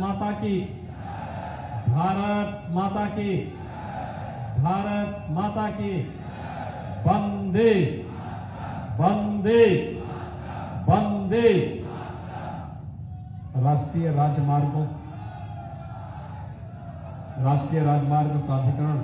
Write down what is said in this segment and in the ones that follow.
माता की, भारत माता की, भारत माता की। वंदे वंदे वंदे। राष्ट्रीय राजमार्ग प्राधिकरण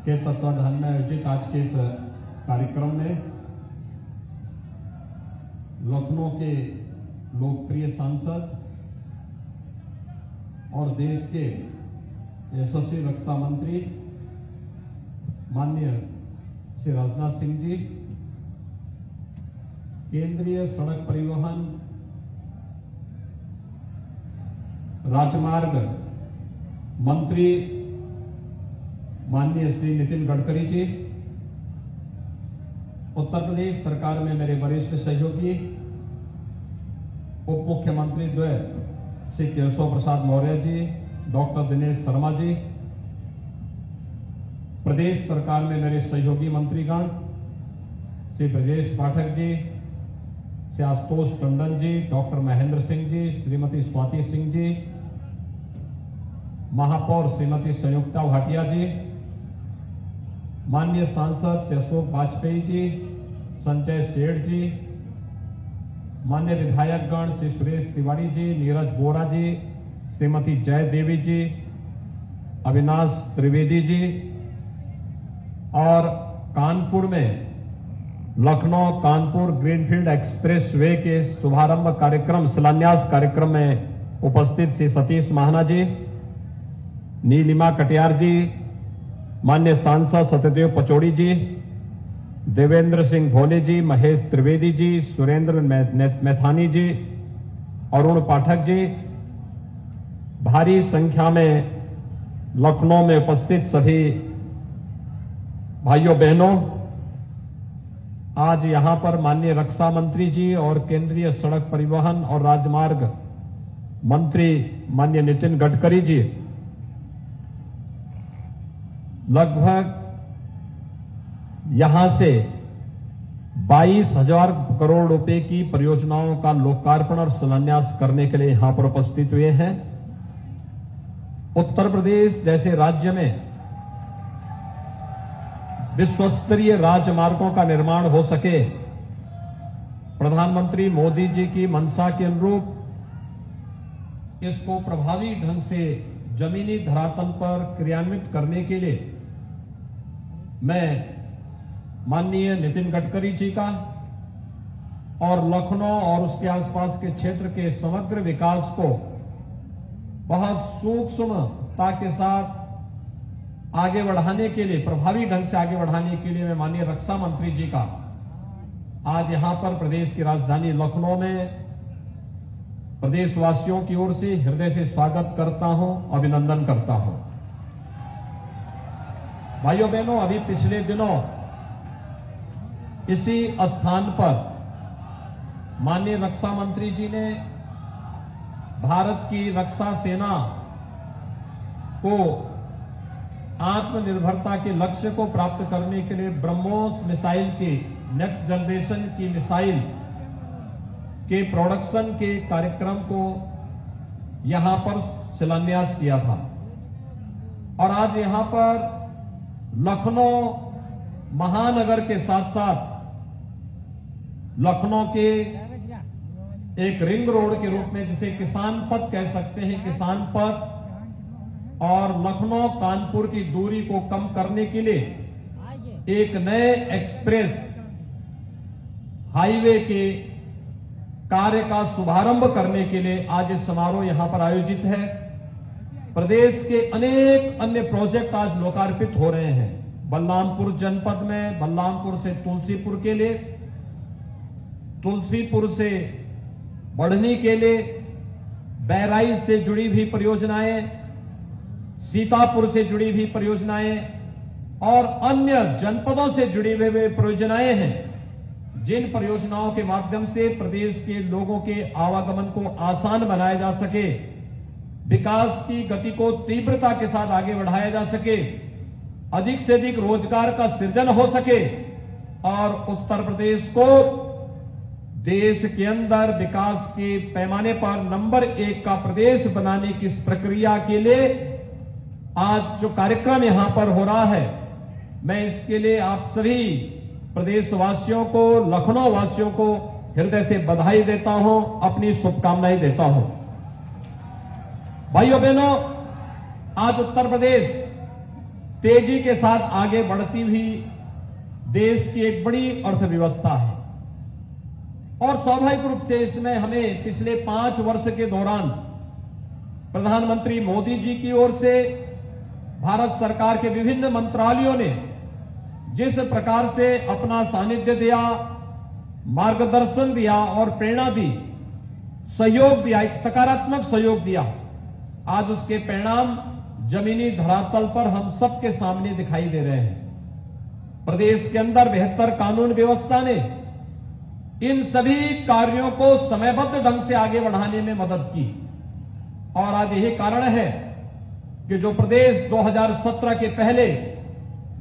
के तत्वाधान में आयोजित आज के इस कार्यक्रम में लखनऊ के लोकप्रिय सांसद और देश के यशस्वी रक्षा मंत्री माननीय श्री राजनाथ सिंह जी, केंद्रीय सड़क परिवहन राजमार्ग मंत्री माननीय श्री नितिन गडकरी जी, उत्तर प्रदेश सरकार में मेरे वरिष्ठ सहयोगी उप मुख्यमंत्री द्वय श्री केशव प्रसाद मौर्य जी, डॉक्टर दिनेश शर्मा जी, प्रदेश सरकार में मेरे सहयोगी मंत्रीगण श्री ब्रजेश पाठक जी, श्री आशुतोष टंडन जी, डॉक्टर महेंद्र सिंह जी, श्रीमती स्वाति सिंह जी, महापौर श्रीमती संयुक्ता भाटिया जी, माननीय सांसद श्री अशोक वाजपेयी जी, संजय सेठ जी, माननीय विधायकगण श्री सुरेश तिवारी जी, नीरज बोरा जी, श्रीमती जय देवी जी, अविनाश त्रिवेदी जी, और कानपुर में Lucknow Kanpur greenfield express way के शुभारंभ कार्यक्रम शिलान्यास कार्यक्रम में उपस्थित श्री सतीश महाना जी, नीलिमा कटियार जी, माननीय सांसद सत्यदेव पचौड़ी जी, देवेंद्र सिंह भोले जी, महेश त्रिवेदी जी, सुरेंद्र मैथानी जी, अरुण पाठक जी, भारी संख्या में लखनऊ में उपस्थित सभी भाइयों बहनों, आज यहां पर माननीय रक्षा मंत्री जी और केंद्रीय सड़क परिवहन और राजमार्ग मंत्री माननीय नितिन गडकरी जी लगभग यहां से 22,000 करोड़ रुपए की परियोजनाओं का लोकार्पण और शिलान्यास करने के लिए यहां पर उपस्थित हुए हैं। उत्तर प्रदेश जैसे राज्य में विश्वस्तरीय राजमार्गों का निर्माण हो सके, प्रधानमंत्री मोदी जी की मंशा के अनुरूप इसको प्रभावी ढंग से जमीनी धरातल पर क्रियान्वित करने के लिए मैं माननीय नितिन गडकरी जी का और लखनऊ और उसके आसपास के क्षेत्र के समग्र विकास को बहुत सूक्ष्मता के साथ आगे बढ़ाने के लिए, प्रभावी ढंग से आगे बढ़ाने के लिए मैं माननीय रक्षा मंत्री जी का आज यहां पर प्रदेश की राजधानी लखनऊ में प्रदेशवासियों की ओर से हृदय से स्वागत करता हूं, अभिनंदन करता हूं। भाइयों बहनों, अभी पिछले दिनों इसी स्थान पर माननीय रक्षा मंत्री जी ने भारत की रक्षा सेना को आत्मनिर्भरता के लक्ष्य को प्राप्त करने के लिए ब्रह्मोस मिसाइल की, नेक्स्ट जनरेशन की मिसाइल के प्रोडक्शन के कार्यक्रम को यहां पर शिलान्यास किया था। और आज यहां पर लखनऊ महानगर के साथ साथ लखनऊ के एक रिंग रोड के रूप में, जिसे किसान पथ कह सकते हैं, किसान पथ, और लखनऊ कानपुर की दूरी को कम करने के लिए एक नए एक्सप्रेस हाईवे के कार्य का शुभारंभ करने के लिए आज ये समारोह यहां पर आयोजित है। प्रदेश के अनेक अन्य प्रोजेक्ट आज लोकार्पित हो रहे हैं। बलरामपुर जनपद में बलरामपुर से तुलसीपुर के लिए, तुलसीपुर से बढ़नी के लिए, बहराइच से जुड़ी हुई परियोजनाएं, सीतापुर से जुड़ी हुई परियोजनाएं और अन्य जनपदों से जुड़ी हुई परियोजनाएं हैं, जिन परियोजनाओं के माध्यम से प्रदेश के लोगों के आवागमन को आसान बनाया जा सके, विकास की गति को तीव्रता के साथ आगे बढ़ाया जा सके, अधिक से अधिक रोजगार का सृजन हो सके और उत्तर प्रदेश को देश के अंदर विकास के पैमाने पर नंबर 1 का प्रदेश बनाने की इस प्रक्रिया के लिए आज जो कार्यक्रम यहां पर हो रहा है, मैं इसके लिए आप सभी प्रदेशवासियों को, लखनऊ वासियों को हृदय से बधाई देता हूं, अपनी शुभकामनाएं देता हूं। भाइयों बहनों, आज उत्तर प्रदेश तेजी के साथ आगे बढ़ती हुई देश की एक बड़ी अर्थव्यवस्था है और स्वाभाविक रूप से इसमें हमें पिछले 5 वर्ष के दौरान प्रधानमंत्री मोदी जी की ओर से भारत सरकार के विभिन्न मंत्रालयों ने जिस प्रकार से अपना सानिध्य दिया, मार्गदर्शन दिया और प्रेरणा दी, सहयोग दिया, एक सकारात्मक सहयोग दिया, आज उसके परिणाम जमीनी धरातल पर हम सबके सामने दिखाई दे रहे हैं। प्रदेश के अंदर बेहतर कानून व्यवस्था ने इन सभी कार्यों को समयबद्ध ढंग से आगे बढ़ाने में मदद की और आज यही कारण है कि जो प्रदेश 2017 के पहले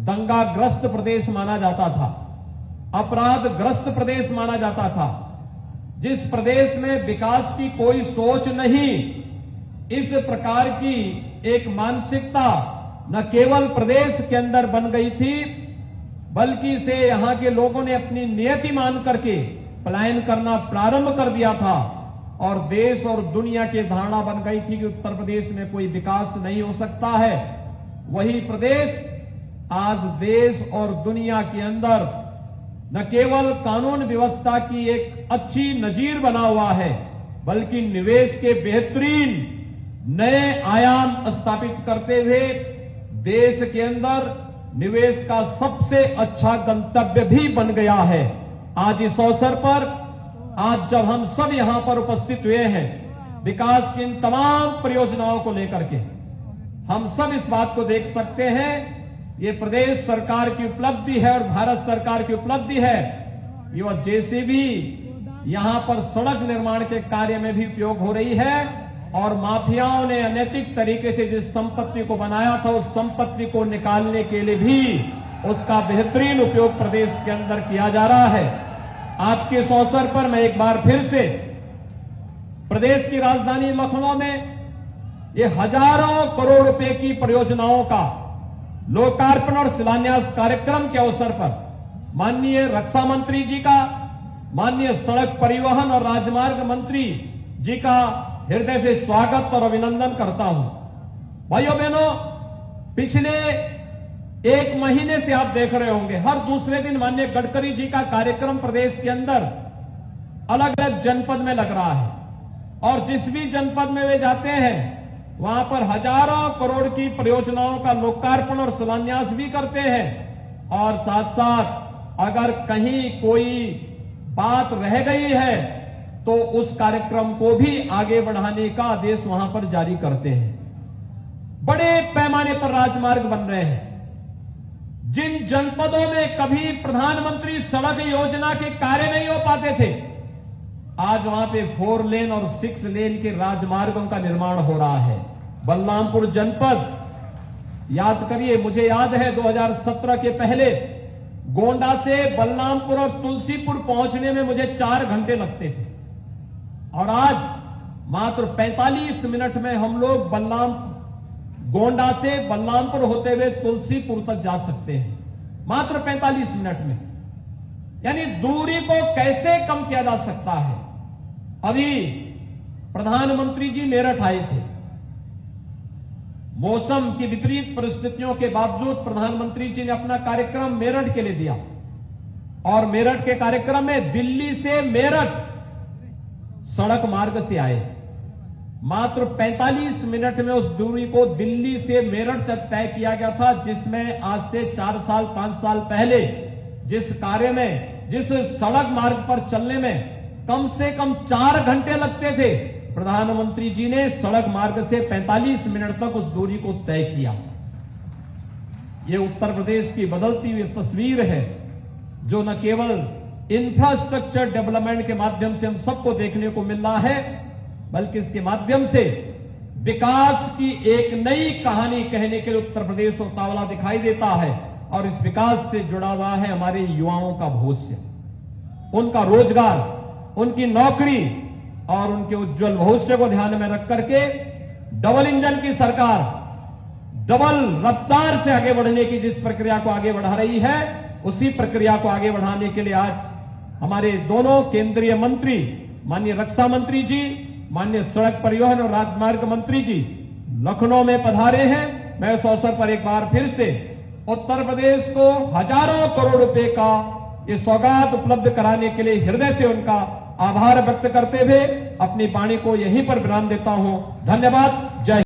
दंगाग्रस्त प्रदेश माना जाता था, अपराधग्रस्त प्रदेश माना जाता था, जिस प्रदेश में विकास की कोई सोच नहीं, इस प्रकार की एक मानसिकता न केवल प्रदेश के अंदर बन गई थी, बल्कि इसे यहां के लोगों ने अपनी नियति मान करके पलायन करना प्रारंभ कर दिया था और देश और दुनिया की धारणा बन गई थी कि उत्तर प्रदेश में कोई विकास नहीं हो सकता है। वही प्रदेश आज देश और दुनिया के अंदर न केवल कानून व्यवस्था की एक अच्छी नजीर बना हुआ है, बल्कि निवेश के बेहतरीन नए आयाम स्थापित करते हुए देश के अंदर निवेश का सबसे अच्छा गंतव्य भी बन गया है। आज इस अवसर पर, आज जब हम सब यहां पर उपस्थित हुए हैं, विकास की इन तमाम परियोजनाओं को लेकर के हम सब इस बात को देख सकते हैं, ये प्रदेश सरकार की उपलब्धि है और भारत सरकार की उपलब्धि है। ये जेसीबी यहां पर सड़क निर्माण के कार्य में भी उपयोग हो रही है और माफियाओं ने अनैतिक तरीके से जिस संपत्ति को बनाया था, उस संपत्ति को निकालने के लिए भी उसका बेहतरीन उपयोग प्रदेश के अंदर किया जा रहा है। आज के इस अवसर पर मैं एक बार फिर से प्रदेश की राजधानी लखनऊ में ये हजारों करोड़ रुपए की परियोजनाओं का लोकार्पण और शिलान्यास कार्यक्रम के अवसर पर माननीय रक्षा मंत्री जी का, माननीय सड़क परिवहन और राजमार्ग मंत्री जी का हृदय से स्वागत और अभिनंदन करता हूं। भाइयों बहनों, पिछले 1 महीने से आप देख रहे होंगे हर दूसरे दिन माननीय गडकरी जी का कार्यक्रम प्रदेश के अंदर अलग अलग जनपद में लग रहा है और जिस भी जनपद में वे जाते हैं वहां पर हजारों करोड़ की परियोजनाओं का लोकार्पण और शिलान्यास भी करते हैं और साथ साथ अगर कहीं कोई बात रह गई है तो उस कार्यक्रम को भी आगे बढ़ाने का आदेश वहां पर जारी करते हैं। बड़े पैमाने पर राजमार्ग बन रहे हैं। जिन जनपदों में कभी प्रधानमंत्री सड़क योजना के कार्य नहीं हो पाते थे, आज वहां पे 4 लेन और 6 लेन के राजमार्गों का निर्माण हो रहा है। बलरामपुर जनपद, याद करिए, मुझे याद है 2017 के पहले गोंडा से बलरामपुर और तुलसीपुर पहुंचने में मुझे 4 घंटे लगते थे और आज मात्र 45 मिनट में हम लोग गोंडा से बलरामपुर होते हुए तुलसीपुर तक जा सकते हैं, मात्र 45 मिनट में। यानी दूरी को कैसे कम किया जा सकता है। अभी प्रधानमंत्री जी मेरठ आए थे, मौसम की विपरीत परिस्थितियों के बावजूद प्रधानमंत्री जी ने अपना कार्यक्रम मेरठ के लिए दिया और मेरठ के कार्यक्रम में दिल्ली से मेरठ सड़क मार्ग से आए। मात्र 45 मिनट में उस दूरी को दिल्ली से मेरठ तक तय किया गया था, जिसमें आज से 4 साल 5 साल पहले जिस कार्य में, जिस सड़क मार्ग पर चलने में कम से कम 4 घंटे लगते थे, प्रधानमंत्री जी ने सड़क मार्ग से 45 मिनट तक उस दूरी को तय किया। यह उत्तर प्रदेश की बदलती हुई तस्वीर है, जो न केवल इंफ्रास्ट्रक्चर डेवलपमेंट के माध्यम से हम सबको देखने को मिल रहा है, बल्कि इसके माध्यम से विकास की एक नई कहानी कहने के लिए उत्तर प्रदेश उतावला दिखाई देता है। और इस विकास से जुड़ा हुआ है हमारे युवाओं का भविष्य, उनका रोजगार, उनकी नौकरी और उनके उज्जवल भविष्य को ध्यान में रख करके डबल इंजन की सरकार डबल रफ्तार से आगे बढ़ने की जिस प्रक्रिया को आगे बढ़ा रही है, उसी प्रक्रिया को आगे बढ़ाने के लिए आज हमारे दोनों केंद्रीय मंत्री माननीय रक्षा मंत्री जी, माननीय सड़क परिवहन और राजमार्ग मंत्री जी लखनऊ में पधारे हैं। मैं इस अवसर पर एक बार फिर से उत्तर प्रदेश को हजारों करोड़ रुपए का ये सौगात उपलब्ध कराने के लिए हृदय से उनका आभार व्यक्त करते हुए अपनी वाणी को यहीं पर विराम देता हूं। धन्यवाद। जय